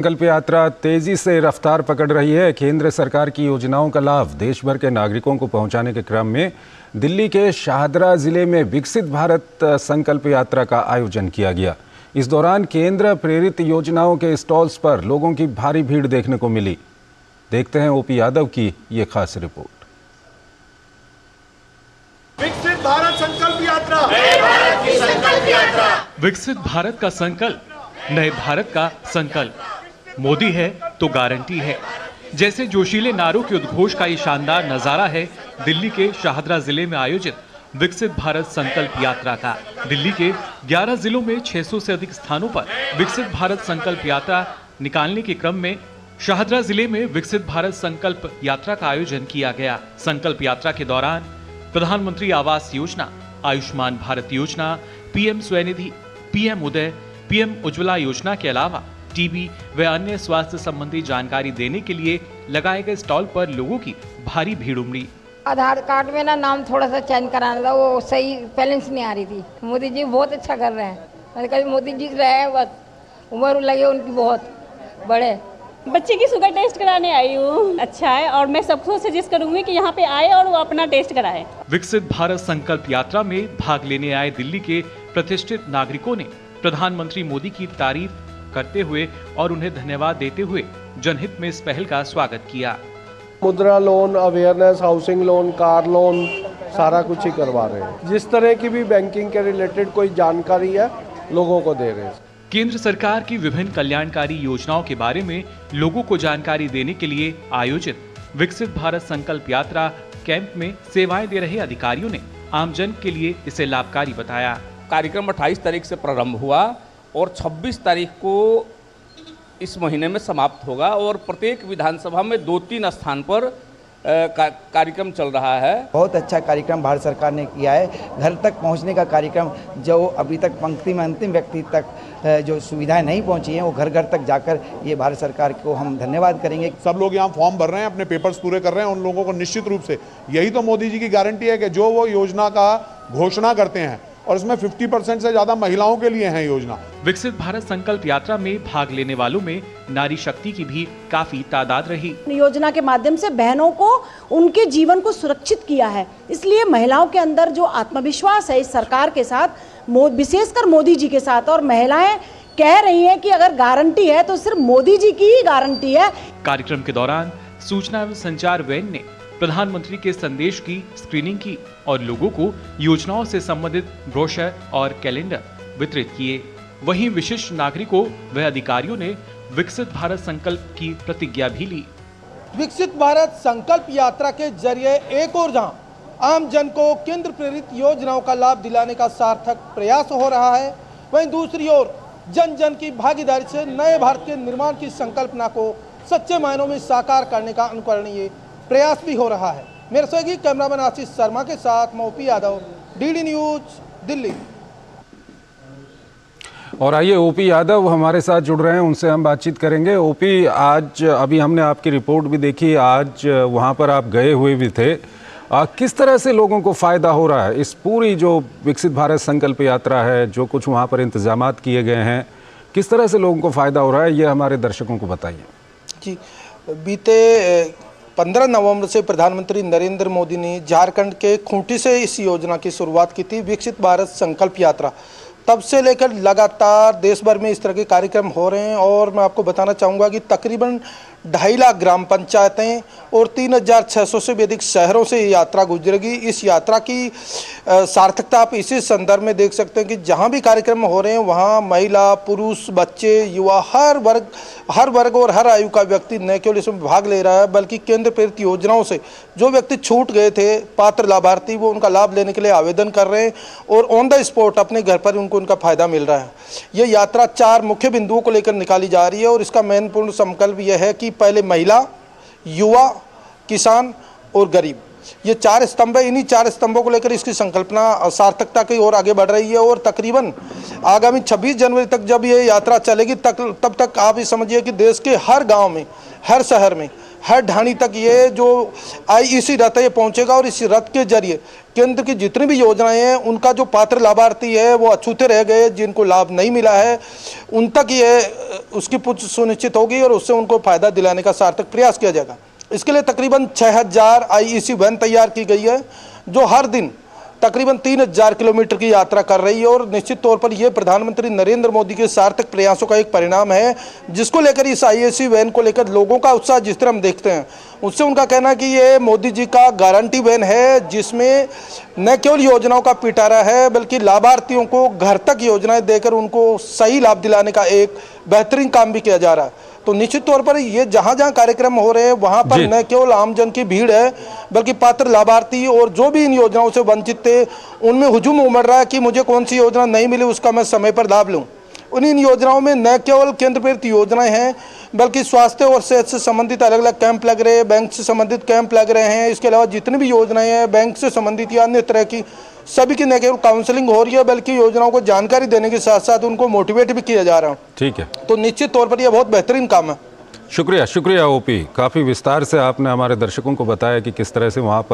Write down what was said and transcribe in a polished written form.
संकल्प यात्रा तेजी से रफ्तार पकड़ रही है। केंद्र सरकार की योजनाओं का लाभ देश भर के नागरिकों को पहुंचाने के क्रम में दिल्ली के शाहदरा जिले में विकसित भारत संकल्प यात्रा का आयोजन किया गया। इस दौरान केंद्र प्रेरित योजनाओं के स्टॉल्स पर लोगों की भारी भीड़ देखने को मिली। देखते हैं ओपी यादव की ये खास रिपोर्ट। विकसित भारत संकल्प यात्रा, नए भारत की संकल्प यात्रा। विकसित भारत का संकल्प, नए भारत का संकल्प। मोदी है तो गारंटी है, जैसे जोशीले नारों के उद्घोष का ये शानदार नजारा है दिल्ली के शाहदरा जिले में आयोजित विकसित भारत संकल्प यात्रा का। दिल्ली के 11 जिलों में 600 से अधिक स्थानों पर विकसित भारत संकल्प यात्रा निकालने के क्रम में शाहदरा जिले में विकसित भारत संकल्प यात्रा का आयोजन किया गया। संकल्प यात्रा के दौरान प्रधानमंत्री आवास योजना, आयुष्मान भारत योजना, पीएम स्वनिधि, पीएम उदय, पीएम उज्ज्वला योजना के अलावा टीबी व अन्य स्वास्थ्य संबंधी जानकारी देने के लिए लगाए गए स्टॉल पर लोगों की भारी भीड़ उमड़ी। आधार कार्ड में नाम थोड़ा सा चेंज कराना था, वो सही बैलेंस नहीं आ रही थी। मोदी जी बहुत अच्छा कर रहे हैं। कभी मोदी जी रहे हैं, बस उम्र लगे उनकी बहुत बड़े। बच्चे की शुगर टेस्ट कराने आई हूँ, अच्छा है और मैं सबको सजेस्ट करूंगी कि यहाँ पे आए और वो अपना टेस्ट कराए। विकसित भारत संकल्प यात्रा में भाग लेने आए दिल्ली के प्रतिष्ठित नागरिकों ने प्रधानमंत्री मोदी की तारीफ करते हुए और उन्हें धन्यवाद देते हुए जनहित में इस पहल का स्वागत किया। मुद्रा loan, awareness, housing loan, car loan, सारा कुछ ही करवा रहे हैं। जिस तरह की भी बैंकिंग के रिलेटेड कोई जानकारी है लोगों को दे रहे हैं। केंद्र सरकार की विभिन्न कल्याणकारी योजनाओं के बारे में लोगों को जानकारी देने के लिए आयोजित विकसित भारत संकल्प यात्रा कैंप में सेवाएं दे रहे अधिकारियों ने आमजन के लिए इसे लाभकारी बताया। कार्यक्रम 28 तारीख से प्रारंभ हुआ और 26 तारीख को इस महीने में समाप्त होगा और प्रत्येक विधानसभा में 2-3 स्थान पर कार्यक्रम चल रहा है। बहुत अच्छा कार्यक्रम भारत सरकार ने किया है। घर तक पहुंचने का कार्यक्रम, जो अभी तक पंक्ति में अंतिम व्यक्ति तक जो सुविधाएं नहीं पहुंची हैं, वो घर घर तक जाकर ये भारत सरकार को हम धन्यवाद करेंगे। सब लोग यहाँ फॉर्म भर रहे हैं, अपने पेपर्स पूरे कर रहे हैं। उन लोगों को निश्चित रूप से यही तो मोदी जी की गारंटी है कि जो वो योजना का घोषणा करते हैं और इसमें 50% से ज्यादा महिलाओं के लिए है योजना। विकसित भारत संकल्प यात्रा में भाग लेने वालों में नारी शक्ति की भी काफी तादाद रही। योजना के माध्यम से बहनों को उनके जीवन को सुरक्षित किया है, इसलिए महिलाओं के अंदर जो आत्मविश्वास है इस सरकार के साथ, विशेषकर मोदी जी के साथ, और महिलाएं कह रही हैं कि अगर गारंटी है तो सिर्फ मोदी जी की ही गारंटी है। कार्यक्रम के दौरान सूचना एवं संचार वैन ने प्रधानमंत्री के संदेश की स्क्रीनिंग की और लोगों को योजनाओं से संबंधित ब्रोशर और कैलेंडर वितरित किए। वहीं विशिष्ट नागरिकों व अधिकारियों ने विकसित भारत संकल्प की प्रतिज्ञा भी ली। विकसित भारत संकल्प यात्रा के जरिए एक और जहां आम जन को केंद्र प्रेरित योजनाओं का लाभ दिलाने का सार्थक प्रयास हो रहा है, वहीं दूसरी ओर जन जन की भागीदारी से नए भारत के निर्माण की संकल्पना को सच्चे मायनों में साकार करने का अनुकरणीय प्रयास भी हो रहा है। मेरे सहयोगी कैमरामैन आशीष शर्मा के साथ मैं OP Yadav, DD news, Delhi. और आइए ओपी यादव हमारे साथ जुड़ रहे हैं, उनसे हम बातचीत करेंगे। ओपी, आज अभी हमने आपकी रिपोर्ट भी देखी, आज वहां पर आप गए हुए भी थे। किस तरह से लोगों को फ़ायदा हो रहा है इस पूरी जो विकसित भारत संकल्प यात्रा है, जो कुछ वहाँ पर इंतजामात किए गए हैं, किस तरह से लोगों को फ़ायदा हो रहा है, ये हमारे दर्शकों को बताइए। जी, बीते 15 नवंबर से प्रधानमंत्री नरेंद्र मोदी ने झारखंड के खूंटी से इस योजना की शुरुआत की थी, विकसित भारत संकल्प यात्रा। तब से लेकर लगातार देश भर में इस तरह के कार्यक्रम हो रहे हैं और मैं आपको बताना चाहूँगा कि तकरीबन 2.5 लाख ग्राम पंचायतें और 3600 से भी अधिक शहरों से ये यात्रा गुजरेगी। इस यात्रा की सार्थकता आप इसी संदर्भ में देख सकते हैं कि जहाँ भी कार्यक्रम हो रहे हैं वहाँ महिला, पुरुष, बच्चे, युवा, हर वर्ग और हर आयु का व्यक्ति न केवल इसमें भाग ले रहा है, बल्कि केंद्र प्रेरित योजनाओं से जो व्यक्ति छूट गए थे, पात्र लाभार्थी, वो उनका लाभ लेने के लिए आवेदन कर रहे हैं और ऑन द स्पॉट अपने घर पर उनको उनका फायदा मिल रहा है। ये यात्रा 4 मुख्य बिंदुओं को लेकर निकाली जा रही है और इसका महत्वपूर्ण संकल्प यह है कि पहले महिला, युवा, किसान और गरीब, ये 4 स्तंभ है। इन्हीं 4 स्तंभों को लेकर इसकी संकल्पना सार्थकता की ओर आगे बढ़ रही है और तकरीबन आगामी 26 जनवरी तक जब ये यात्रा चलेगी तब तक आप ये समझिए कि देश के हर गांव में, हर शहर में, हर ढाणी तक ये जो आईईसी रथ है ये पहुंचेगा और इस रथ के जरिए केंद्र की जितनी भी योजनाएं हैं उनका जो पात्र लाभार्थी है वो अछूते रह गए, जिनको लाभ नहीं मिला है उन तक ये उसकी पुष्टि सुनिश्चित होगी और उससे उनको फायदा दिलाने का सार्थक प्रयास किया जाएगा। इसके लिए तकरीबन 6000 IEC वैन तैयार की गई है जो हर दिन तकरीबन 3000 किलोमीटर की यात्रा कर रही है और निश्चित तौर पर यह प्रधानमंत्री नरेंद्र मोदी के सार्थक प्रयासों का एक परिणाम है, जिसको लेकर इस IEC वैन को लेकर लोगों का उत्साह जिस तरह हम देखते हैं उससे उनका कहना है कि ये मोदी जी का गारंटी वैन है, जिसमें न केवल योजनाओं का पिटारा है बल्कि लाभार्थियों को घर तक योजनाएं देकर उनको सही लाभ दिलाने का एक बेहतरीन काम भी किया जा रहा है। तो निश्चित तौर पर ये जहां जहां कार्यक्रम हो रहे हैं वहां पर न केवल आमजन की भीड़ है बल्कि पात्र लाभार्थी और जो भी इन योजनाओं से वंचित थे उनमें हुजूम उमड़ रहा है कि मुझे कौन सी योजना नहीं मिली उसका मैं समय पर लाभ लूं। इन योजनाओं में न केवल केंद्र प्रेरित योजनाएं हैं बल्कि स्वास्थ्य और सेहत से संबंधित अलग अलग कैंप लग रहे हैं, बैंक से संबंधित कैंप लग रहे हैं। इसके अलावा जितनी भी योजनाएं हैं बैंक से संबंधित या अन्य तरह की सभी की न केवल काउंसलिंग हो रही है बल्कि योजनाओं को जानकारी देने के साथ साथ उनको मोटिवेट भी किया जा रहा है। ठीक है, तो निश्चित तौर पर यह बहुत बेहतरीन काम है। शुक्रिया OP, काफ़ी विस्तार से आपने हमारे दर्शकों को बताया कि किस तरह से वहाँ पर